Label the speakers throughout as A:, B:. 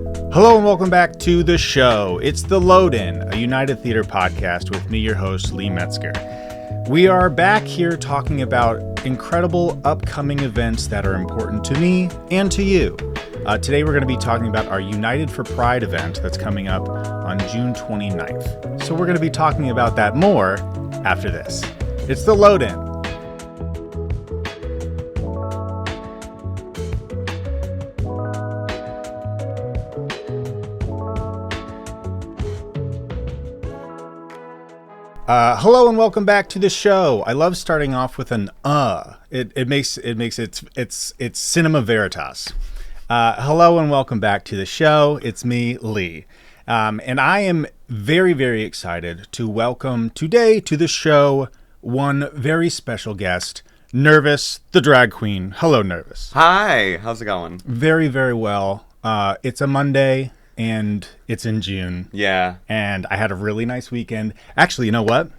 A: Hello and welcome back to the show. It's The Load-In, a United Theater podcast with me, your host, Lee Metzger. We are back here talking about incredible upcoming events that are important to me and to you. Today we're going to be talking about our United for Pride event that's coming up on June 29th. So we're going to be talking about that more after this. It's The Load-In. Hello and welcome back to the show. I love starting off with an It makes it's cinema veritas. Hello and welcome back to the show. It's me, Lee. And I am very, very excited to welcome today to the show one very special guest, Nervous, the drag queen. Hello, Nervous.
B: Hi, how's it going?
A: Very, very well. It's a Monday. And it's in June.
B: Yeah.
A: And I had a really nice weekend. Actually, you know what?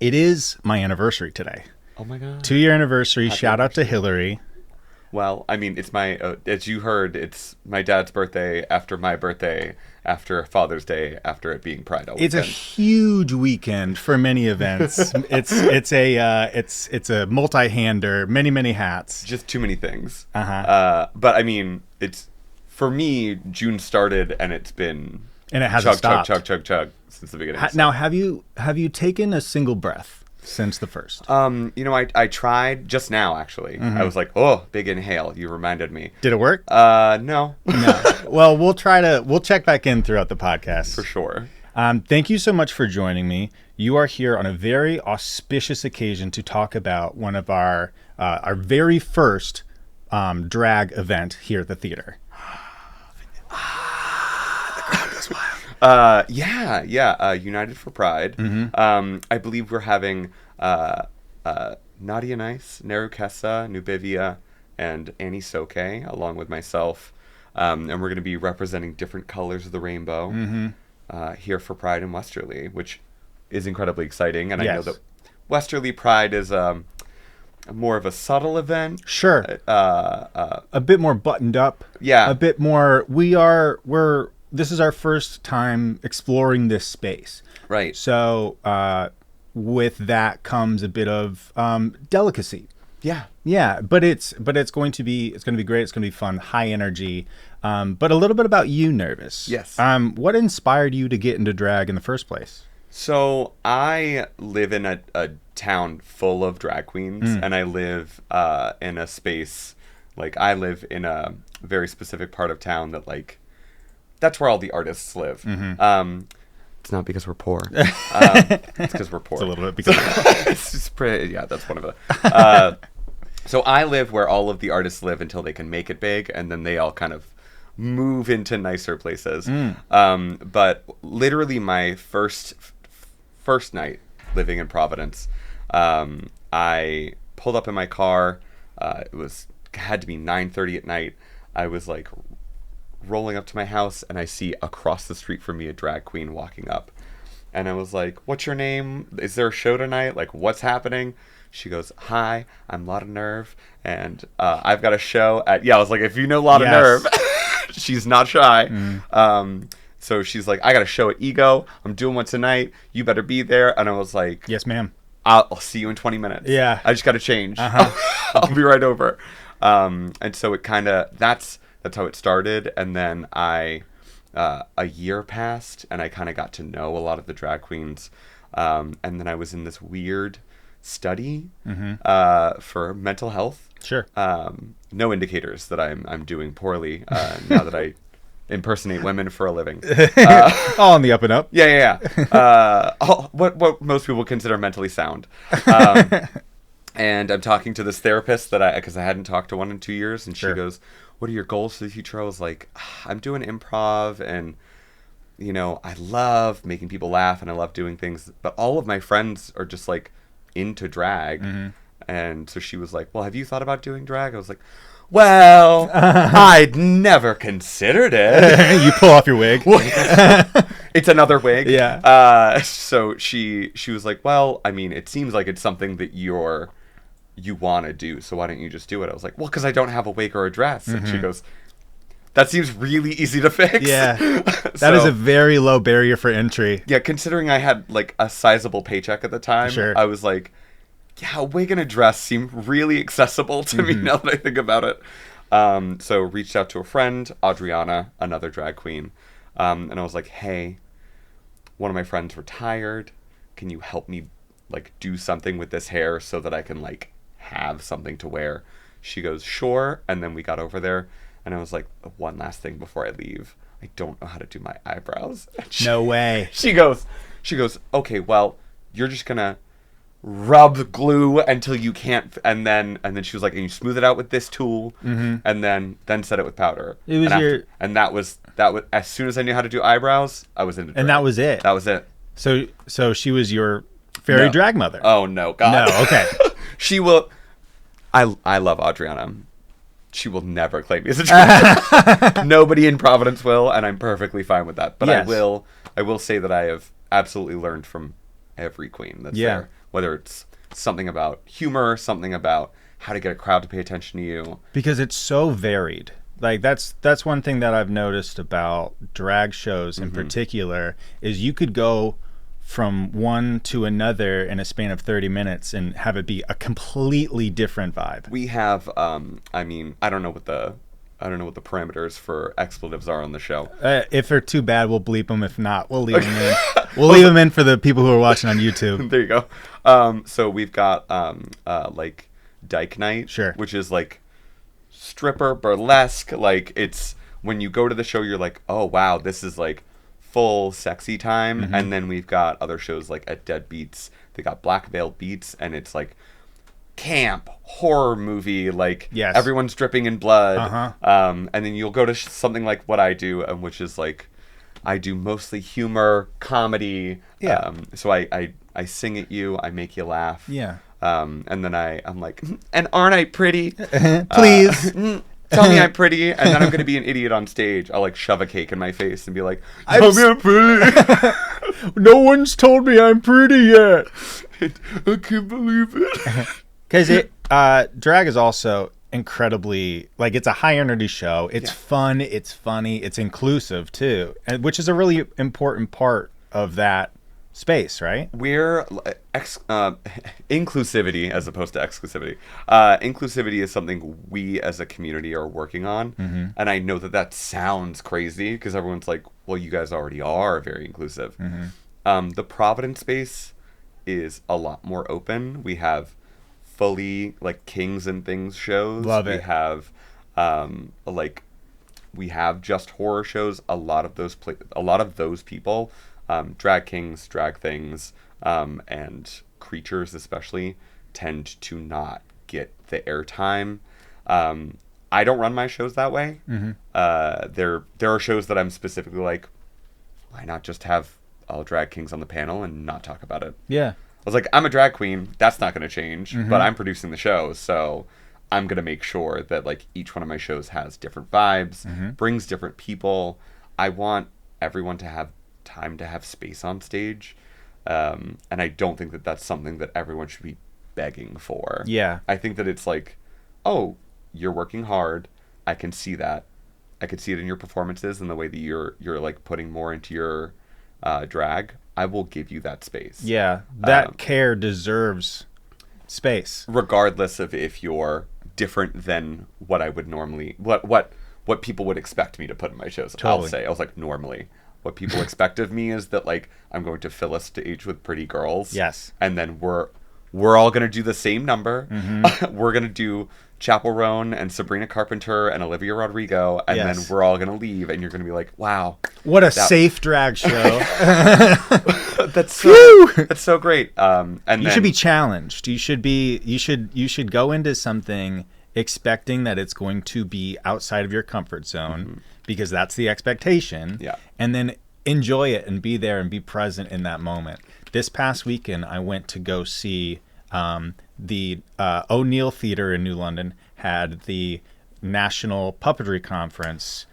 A: It is my anniversary today.
B: Oh my God.
A: 2-year anniversary.
B: Happy
A: Shout out to
B: anniversary.
A: Hillary.
B: Well, I mean, it's my, as you heard, it's my dad's birthday after my birthday, after Father's Day, after it being Pride
A: It's a
B: weekend.
A: huge weekend for many events. it's a multi-hander, many hats.
B: Just too many things.
A: Uh-huh.
B: But I mean, it's, for me, June started and it's been
A: And it hasn't stopped.
B: chug since the beginning.
A: Now, have you taken a single breath since the first?
B: You know, I tried just now, actually. I was like, oh, big inhale. You reminded me.
A: Did it work?
B: No.
A: No. Well, we'll check back in throughout the podcast.
B: For sure.
A: Thank you so much for joining me. You are here on a very auspicious occasion to talk about one of our very first drag event here at the theater.
B: The crowd goes wild. United for Pride. I believe we're having Nadia Nice, Neru Kessa, Nubivia, and Annie Soke, along with myself. And we're going to be representing different colors of the rainbow here for Pride in Westerly, which is incredibly exciting. And I know that Westerly Pride is more of a subtle event.
A: Sure. A bit more buttoned up.
B: Yeah.
A: A bit more. This is our first time exploring this space.
B: Right.
A: So with that comes a bit of delicacy.
B: Yeah.
A: Yeah, but it's going to be great. It's going to be fun, high energy. But a little bit about you, Nervous.
B: Yes.
A: What inspired you to get into drag in the first place?
B: So I live in a town full of drag queens, and I live in a space, like I live in a very specific part of town that's where all the artists live. It's not because we're poor. It's because we're poor.
A: It's a little bit because
B: It's just pretty, yeah, that's one of the. So I live where all of the artists live until they can make it big, and then they all kind of move into nicer places. But literally my first night living in Providence, I pulled up in my car. It had to be 9:30 at night. I was like rolling up to my house, and I see across the street from me a drag queen walking up, and I was like, "What's your name? Is there a show tonight? Like, what's happening?" She goes, "Hi, I'm Lotta Nerve, and I've got a show at." Yeah, I was like, "If you know Lotta Nerve." She's not shy. So she's like, "I got a show at Ego. I'm doing one tonight. You better be there." And I was like,
A: Yes, ma'am.
B: I'll see you in 20 minutes.
A: Yeah.
B: I just got to change. I'll be right over. And so it kind of, that's how it started. And then a year passed, and I kind of got to know a lot of the drag queens. And then I was in this weird study for mental health.
A: Sure.
B: No indicators that I'm doing poorly now that I impersonate women for a living.
A: All on the up and up.
B: Yeah. What most people consider mentally sound. And I'm talking to this therapist because I hadn't talked to one in 2 years, and she goes, "What are your goals for the future?" I was like, "I'm doing improv, and you know, I love making people laugh, and I love doing things, but all of my friends are just like into drag." And so she was like, "Well, have you thought about doing drag?" I was like, "Well, I'd never considered it."
A: You pull off your wig.
B: It's another wig.
A: Yeah.
B: So she was like, "Well, I mean, it seems like it's something that you want to do, so why don't you just do it?" I was like, "Well, because I don't have a wig or a dress." And she goes, That seems really easy to fix.
A: Yeah. That is a very low barrier for entry.
B: Yeah, considering I had like a sizable paycheck at the time,
A: Sure.
B: I was like, yeah, a wig and a dress seem really accessible to me now that I think about it. So reached out to a friend, Adriana, another drag queen, and I was like, hey, one of my friends retired. Can you help me like do something with this hair so that I can like have something to wear? She goes, sure. And then we got over there and I was like, one last thing before I leave. I don't know how to do my eyebrows.
A: No way.
B: She goes, okay, well, you're just gonna rub glue until you can't, and then she was like, and you smooth it out with this tool, and then set it with powder.
A: It was
B: and that was as soon as I knew how to do eyebrows, I was into drag.
A: And that was it.
B: That was it.
A: So she was your fairy drag mother.
B: Oh no, God.
A: No, okay.
B: She will. I love Adriana. She will never claim me as a drag. Nobody in Providence will, and I'm perfectly fine with that. But
A: Yes.
B: I will say that I have absolutely learned from every queen that's there. Whether it's something about humor, something about how to get a crowd to pay attention to you.
A: Because it's so varied. Like that's one thing that I've noticed about drag shows in particular is you could go from one to another in a span of 30 minutes and have it be a completely different vibe.
B: We have I mean, I don't know what the parameters for expletives are on the show.
A: If they're too bad, we'll bleep them. If not, we'll leave them in. We'll leave them in for the people who are watching on YouTube.
B: There you go. So we've got like Dyke Night,
A: Sure.
B: which is like stripper burlesque. Like it's when you go to the show, you're like, oh wow, this is like full sexy time. And then we've got other shows like at Dead Beats. They got Black Veil Beats, and it's like camp horror movie, like
A: Yes.
B: everyone's dripping in blood.
A: Uh-huh.
B: And then you'll go to something like what I do, which is like I do mostly humor, comedy.
A: Yeah.
B: So I sing at you, I make you laugh.
A: Yeah.
B: And then I'm like, and aren't I pretty?
A: Please.
B: Tell me I'm pretty, and then I'm gonna be an idiot on stage. I'll like shove a cake in my face and be like,
A: I'm
B: tell me I'm pretty.
A: No one's told me I'm pretty yet.
B: I can't believe it.
A: Because drag is also incredibly, like, it's a high energy show. It's fun, it's funny, it's inclusive too, and which is a really important part of that space, right?
B: We're inclusivity as opposed to exclusivity. Inclusivity is something we as a community are working on, and I know that sounds crazy because everyone's like, well, you guys already are very inclusive. The Providence space is a lot more open. We have fully like Kings and Things shows.
A: Love it.
B: We have we have just horror shows. A lot of those people, drag kings, drag things, and creatures especially, tend to not get the airtime. I don't run my shows that way. There are shows that I'm specifically like, why not just have all drag kings on the panel and not talk about it?
A: Yeah.
B: I was like, I'm a drag queen. That's not going to change, but I'm producing the show, so I'm going to make sure that like each one of my shows has different vibes, brings different people. I want everyone to have time to have space on stage, and I don't think that that's something that everyone should be begging for.
A: Yeah.
B: I think that it's like, oh, you're working hard. I can see that. I can see it in your performances and the way that you're like putting more into your drag. I will give you that space.
A: Yeah, that care deserves space.
B: Regardless of if you're different than what I would normally, what people would expect me to put in my shows.
A: Totally.
B: I'll say, I was like, normally. What people expect of me is that like I'm going to fill a stage with pretty girls.
A: Yes.
B: And then we're all going to do the same number. We're going to do Chapel Roan and Sabrina Carpenter and Olivia Rodrigo, and then we're all going to leave, and you're going to be like, wow.
A: What a safe drag show.
B: That's so great. And
A: you should be challenged. You should go into something expecting that it's going to be outside of your comfort zone because that's the expectation.
B: Yeah.
A: And then enjoy it and be there and be present in that moment. This past weekend, I went to go see the O'Neill Theatre in New London had the National Puppetry Conference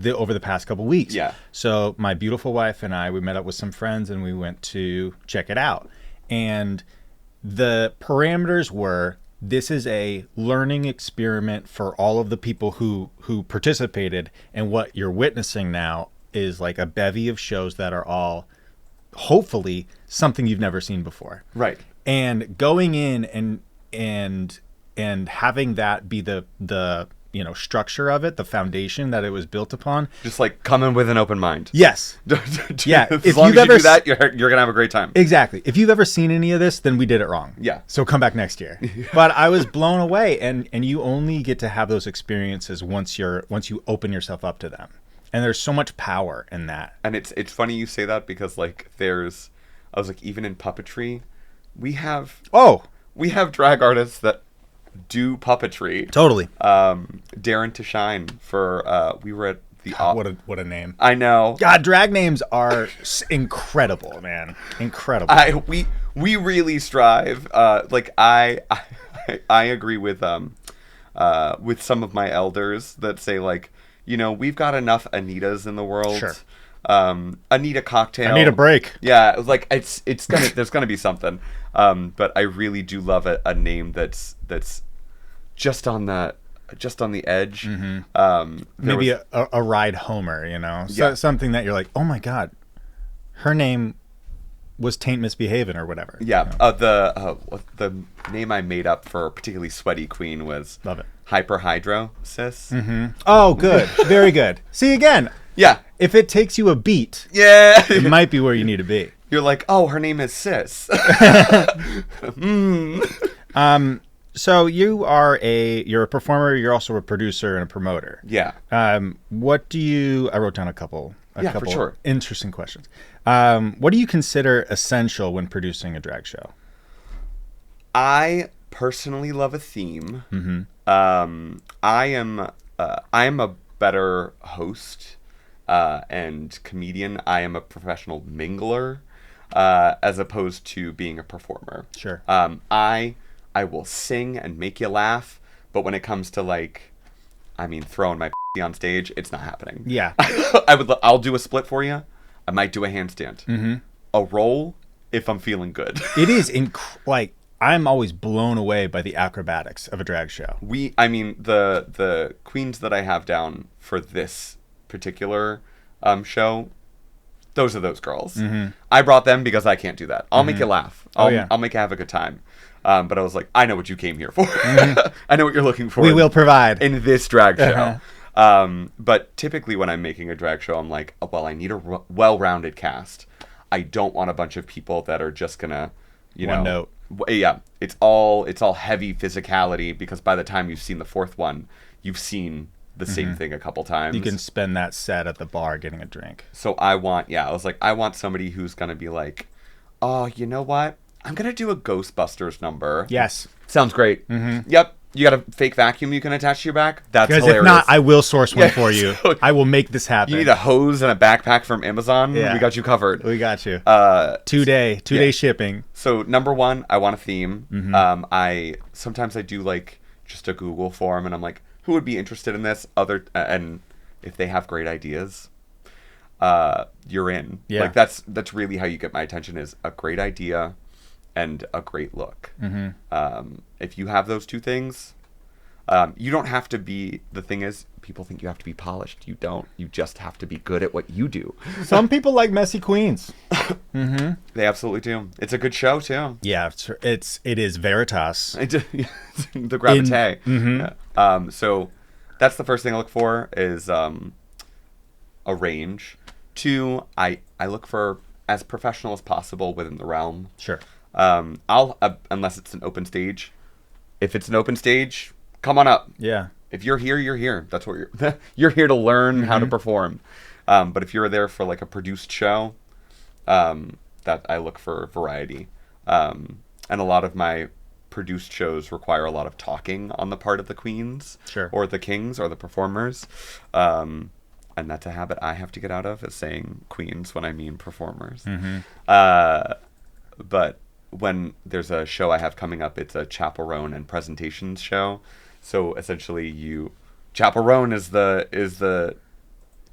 A: over the past couple weeks.
B: Yeah.
A: So my beautiful wife and I, we met up with some friends and we went to check it out. And the parameters were this is a learning experiment for all of the people who participated, and what you're witnessing now is like a bevy of shows that are all hopefully something you've never seen before.
B: Right.
A: And going in and having that be the structure of it, the foundation that it was built upon.
B: Just like come in with an open mind.
A: Yes. Yeah.
B: As long as you do that, you're gonna have a great time.
A: Exactly. If you've ever seen any of this, then we did it wrong.
B: Yeah.
A: So come back next year. But I was blown away, and you only get to have those experiences once you open yourself up to them. And there's so much power in that.
B: And it's funny you say that, because like I was like, even in puppetry, we have drag artists that do puppetry.
A: Totally.
B: Darren to Shine for we were at the
A: what a name.
B: I know.
A: God, drag names are incredible, man. Incredible.
B: We really strive. Like I agree with some of my elders that say, like, we've got enough Anitas in the world.
A: Sure.
B: Anita Cocktail.
A: I need a break.
B: Yeah, like there's gonna be something. But I really do love a name that's just on the edge.
A: Mm-hmm. Maybe a ride Homer,
B: Yeah.
A: Something that you're like, oh my God, her name was Taint Misbehavin' or whatever.
B: Yeah. The name I made up for a particularly sweaty queen was
A: Love it.
B: Hyperhidrosis.
A: Mm-hmm. Oh, good. Very good. See, again,
B: Yeah.
A: if it takes you a beat,
B: Yeah.
A: it might be where you need to be.
B: You're like, oh, her name is Sis.
A: So you're a performer, you're also a producer and a promoter.
B: Yeah.
A: I wrote down a couple
B: for sure.
A: interesting questions. What do you consider essential when producing a drag show?
B: I personally love a theme.
A: Mm-hmm.
B: I am a better host and comedian. I am a professional mingler as opposed to being a performer.
A: Sure.
B: I will sing and make you laugh, but when it comes to throwing my on stage, it's not happening.
A: Yeah.
B: I'll do a split for you. I might do a handstand.
A: Mm-hmm.
B: A roll if I'm feeling good.
A: It is I'm always blown away by the acrobatics of a drag show.
B: The queens that I have down for this particular show, those are those girls.
A: Mm-hmm.
B: I brought them because I can't do that. I'll make you laugh. I'll make you have a good time. But I was like, I know what you came here for. Mm-hmm. I know what you're looking for.
A: We will provide
B: in this drag show.
A: Uh-huh.
B: But typically when I'm making a drag show, I'm like, well, I need a well-rounded cast. I don't want a bunch of people that are just gonna,
A: One note.
B: Yeah, it's all heavy physicality, because by the time you've seen the fourth one, you've seen the same thing a couple times.
A: You can spend that set at the bar getting a drink.
B: So I want somebody who's gonna be like, oh, you know what? I'm gonna do a Ghostbusters number.
A: Yes.
B: Sounds great.
A: Mm-hmm.
B: Yep. You got a fake vacuum you can attach to your back? That's
A: because
B: hilarious.
A: if not, I will source one for you.
B: So
A: I will make this happen.
B: You need a hose and a backpack from Amazon?
A: Yeah.
B: We got you covered.
A: We got you.
B: 2
A: Day shipping.
B: So number one, I want a theme.
A: Mm-hmm.
B: I sometimes I do like just a Google form, and I'm like, who would be interested in this? And if they have great ideas, you're in.
A: Yeah.
B: Like that's really how you get my attention, is a great idea and a great look.
A: Mm-hmm.
B: If you have those two things, you don't have to be. The thing is, people think you have to be polished. You don't. You just have to be good at what you do.
A: Some people like messy queens. Mm-hmm.
B: They absolutely do. It's a good show too.
A: Yeah, it is Veritas.
B: The gravité.
A: Mm-hmm.
B: So that's the first thing I look for is a range. 2, I look for as professional as possible within the realm.
A: Sure.
B: I'll unless it's an open stage. If it's an open stage, come on up.
A: Yeah.
B: If you're here, you're here. That's what you're here to learn how to perform. But if you're there for like a produced show, that I look for variety. And a lot of my produced shows require a lot of talking on the part of the queens,
A: Sure.
B: or the kings, or the performers. And that's a habit I have to get out of, is saying queens when I mean performers.
A: Mm-hmm.
B: But when there's a show I have coming up, it's a chaperone and presentations show. So essentially, chaperone is the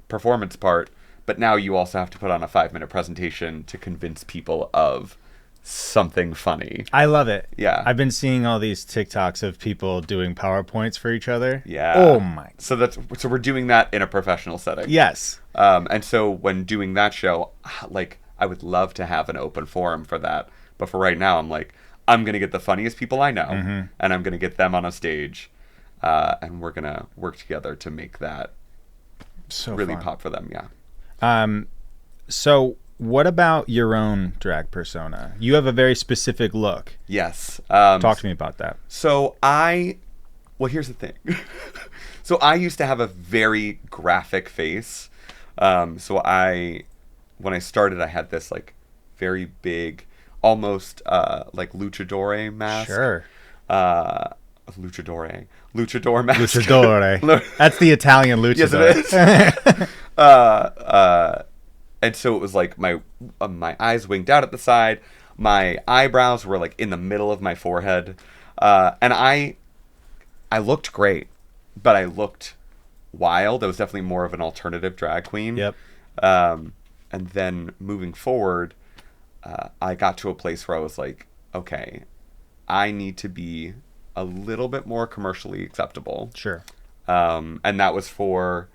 B: performance part, but now you also have to put on a 5-minute presentation to convince people of something funny.
A: I love it.
B: Yeah.
A: I've been seeing all these TikToks of people doing PowerPoints for each other.
B: Yeah.
A: Oh my.
B: So we're doing that in a professional setting.
A: Yes.
B: And so when doing that show, like, I would love to have an open forum for that. But for right now, I'm like, I'm going to get the funniest people I know, and I'm going to get them on a stage, and we're going to work together to make that
A: So
B: really
A: fun.
B: pop for them. Yeah.
A: So what about your own drag persona? You have a very specific look.
B: Yes.
A: Talk to me about that.
B: So well, here's the thing. So I used to have a very graphic face. So when I started, I had this like very big, almost like luchador mask.
A: Sure.
B: Luchador mask.
A: Luchadore. That's the Italian luchador.
B: Yes, it is. And so it was like my eyes winged out at the side. My eyebrows were like in the middle of my forehead. And I looked great, but I looked wild. I was definitely more of an alternative drag queen.
A: Yep.
B: And then moving forward, I got to a place where I was like, okay, I need to be a little bit more commercially acceptable.
A: Sure.
B: And that was for,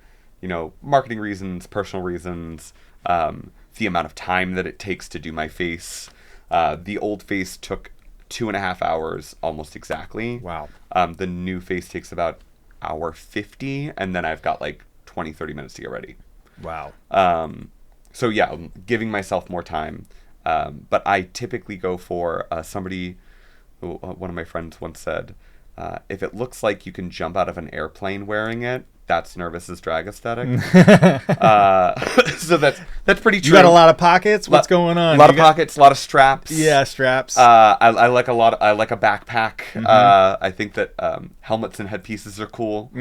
B: marketing reasons, personal reasons, the amount of time that it takes to do my face. The old face took 2.5 hours almost exactly.
A: Wow.
B: The new face takes about hour 50, and then I've got like 20-30 minutes to get ready.
A: Wow.
B: So yeah, I'm giving myself more time. But I typically go for somebody, one of my friends once said, if it looks like you can jump out of an airplane wearing it, that's Nervous's drag aesthetic. So that's pretty true.
A: You got a lot of pockets? What's going on?
B: A lot of pockets, a lot of straps.
A: Yeah, straps.
B: I like I like a backpack. I think that helmets and headpieces are cool.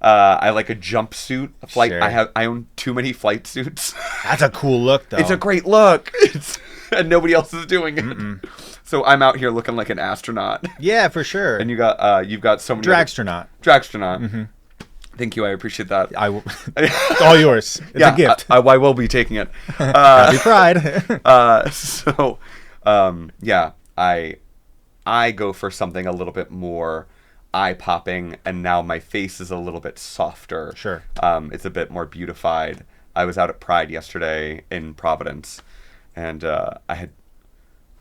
B: I like a jumpsuit. Flight.
A: Sure.
B: I own too many flight suits.
A: That's a cool look, though.
B: It's a great look. And nobody else is doing it. So I'm out here looking like an astronaut.
A: Yeah, for sure.
B: And you've got so many
A: Dragstronaut.
B: Dragsternaut. Thank you. I appreciate that.
A: It's all yours. It's a gift.
B: I will be taking it.
A: Happy Pride.
B: I go for something a little bit more eye-popping, and now my face is a little bit softer.
A: Sure.
B: It's a bit more beautified. I was out at Pride yesterday in Providence, and I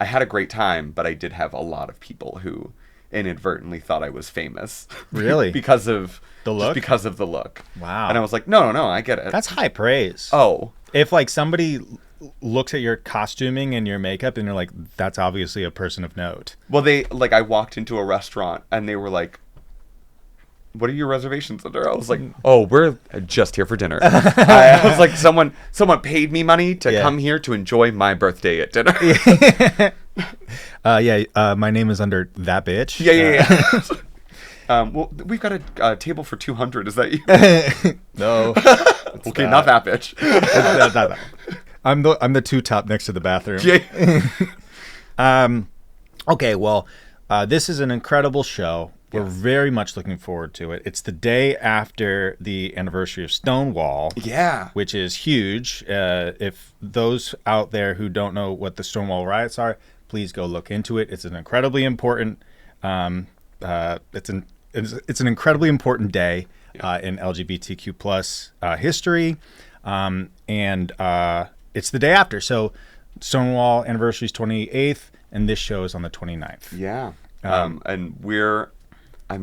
B: had a great time, but I did have a lot of people who inadvertently thought I was famous.
A: Really?
B: Because of
A: the look?
B: Just because of the look.
A: Wow.
B: And I was like, no, I get it.
A: That's high praise.
B: Oh.
A: If like somebody looks at your costuming and your makeup and they're like, that's obviously a person of note.
B: Well, I walked into a restaurant and they were like, what are your reservations under? I was like, oh, we're just here for dinner. I was like, someone paid me money to come here to enjoy my birthday at dinner.
A: My name is under that bitch.
B: Yeah. Well, we've got a table for 200. Is that you?
A: No.
B: Okay, not that bitch.
A: Not that. I'm the two top next to the bathroom.
B: Yeah.
A: Okay, well, this is an incredible show. We're very much looking forward to it. It's the day after the anniversary of Stonewall.
B: Yeah.
A: Which is huge. If those out there who don't know what the Stonewall riots are, please go look into it. It's an incredibly important it's an incredibly important day in LGBTQ plus history. And it's the day after. So Stonewall anniversary is 28th, and this show is on the 29th.
B: Yeah. And I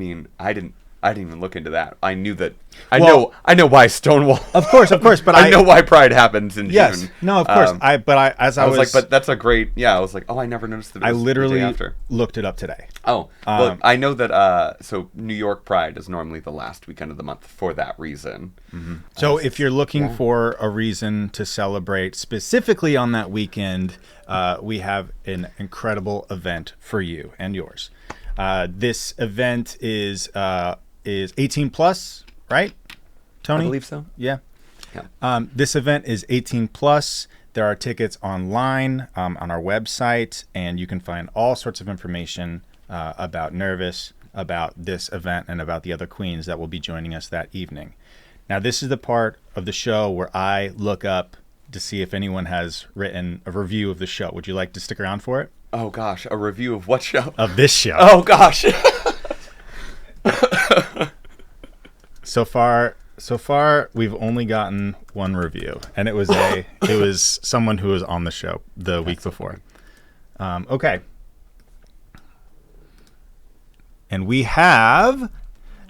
B: didn't even look into that. I knew that. I know why Stonewall.
A: Of course, but
B: I know why Pride happens in June.
A: No, of course. I was
B: like, but that's a great. Yeah, I was like, oh, I never noticed that.
A: I
B: The day
A: literally
B: after.
A: looked it up today.
B: Oh, well, I know that. So New York Pride is normally the last weekend of the month for that reason.
A: So if you're looking for a reason to celebrate specifically on that weekend, we have an incredible event for you and yours. This event is 18 plus, right, Tony?
B: I believe so.
A: Yeah. This event is 18 plus. There are tickets online on our website, and you can find all sorts of information about Nervous, about this event, and about the other queens that will be joining us that evening. Now, this is the part of the show where I look up to see if anyone has written a review of the show. Would you like to stick around for it?
B: Oh gosh, a review of what show?
A: Of this show.
B: Oh gosh.
A: So far, we've only gotten one review, and it was someone who was on the show the week before. Okay. And we have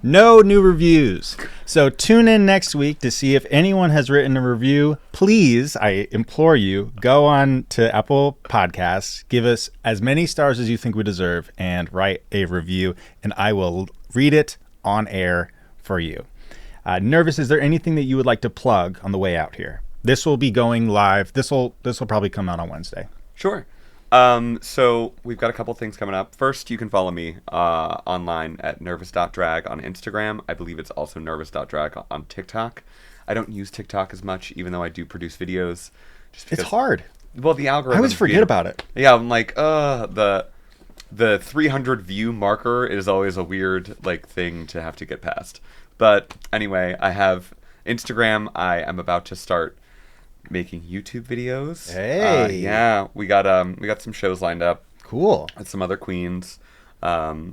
A: no new reviews. So tune in next week to see if anyone has written a review. Please, I implore you, go on to Apple Podcasts, give us as many stars as you think we deserve, and write a review, and I will read it on air for you. Nervous, is there anything that you would like to plug on the way out here? This will be going live. This will probably come out on Wednesday.
B: Sure. So we've got a couple things coming up. First, you can follow me online at nervous.drag on Instagram. I believe it's also nervous.drag on TikTok. I don't use TikTok as much, even though I do produce videos. Just because,
A: It's hard.
B: Well, the algorithm.
A: I always forget about it.
B: Yeah, I'm like, the 300 view marker is always a weird thing to have to get past. But anyway, I have Instagram. I am about to start making YouTube videos.
A: Hey.
B: Yeah, we got some shows lined up
A: Cool.
B: with some other queens. As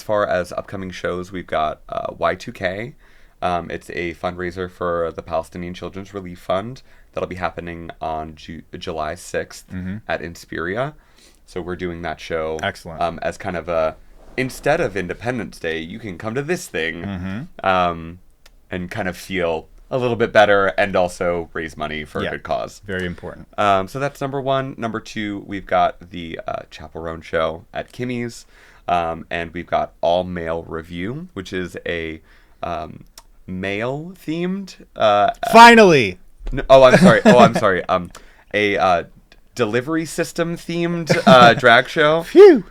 B: far as upcoming shows, we've got Y2K. It's a fundraiser for the Palestinian Children's Relief Fund that'll be happening on July 6th at Inspiria. So we're doing that show.
A: Excellent.
B: As kind of a, instead of Independence Day, you can come to this thing and kind of feel a little bit better and also raise money for a good cause.
A: Very important.
B: So that's number one. Number two, we've got the Chapel Roan show at Kimmy's. And we've got All Male Review, which is a male-themed...
A: Finally!
B: I'm sorry. A delivery system-themed drag show.
A: Phew!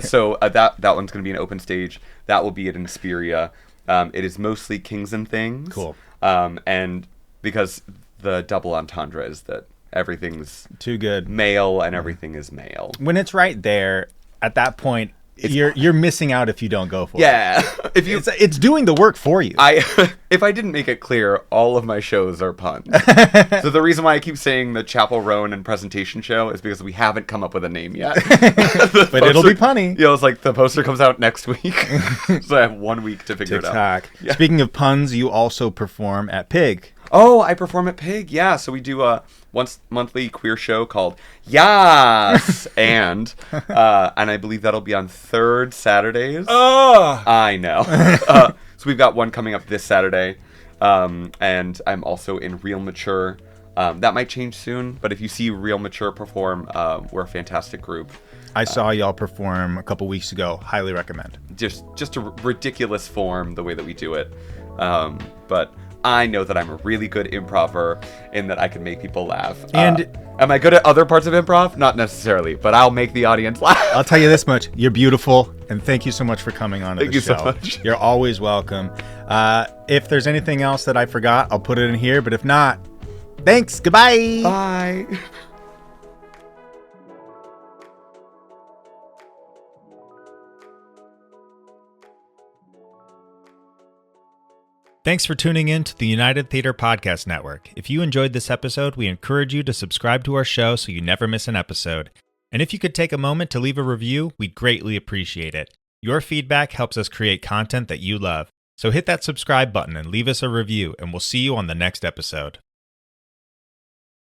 B: So that one's going to be an open stage. That will be at Inspiria. It is mostly kings and things.
A: Cool.
B: And because the double entendre is that everything's
A: Too good.
B: male and everything is male.
A: When it's right there, at that point, you're missing out if you don't go for it.
B: Yeah. If you
A: It's doing the work for you.
B: if I didn't make it clear, all of my shows are puns. So the reason why I keep saying the Chapel Roan and presentation show is because we haven't come up with a name yet.
A: But it'll be punny.
B: Yeah, it's like the poster comes out next week. So I have 1 week to figure it out.
A: TikTok.
B: Yeah.
A: Speaking of puns, you also perform at Pig.
B: Oh, I perform at Pig. Yeah, so we do a once monthly queer show called Yas and I believe that'll be on third Saturdays.
A: Oh!
B: I know. So we've got one coming up this Saturday, and I'm also in Real Mature. That might change soon, but if you see Real Mature perform, we're a fantastic group.
A: I saw y'all perform a couple weeks ago. Highly recommend.
B: Just a ridiculous form the way that we do it, but I know that I'm a really good improver in that I can make people laugh.
A: And
B: am I good at other parts of improv? Not necessarily, but I'll make the audience laugh.
A: I'll tell you this much. You're beautiful, and thank you so much for coming on to the show.
B: Thank you so much.
A: You're always welcome. If there's anything else that I forgot, I'll put it in here, but if not, thanks. Goodbye.
B: Bye.
A: Thanks for tuning in to the United Theater Podcast Network. If you enjoyed this episode, we encourage you to subscribe to our show so you never miss an episode. And if you could take a moment to leave a review, we'd greatly appreciate it. Your feedback helps us create content that you love. So hit that subscribe button and leave us a review, and we'll see you on the next episode.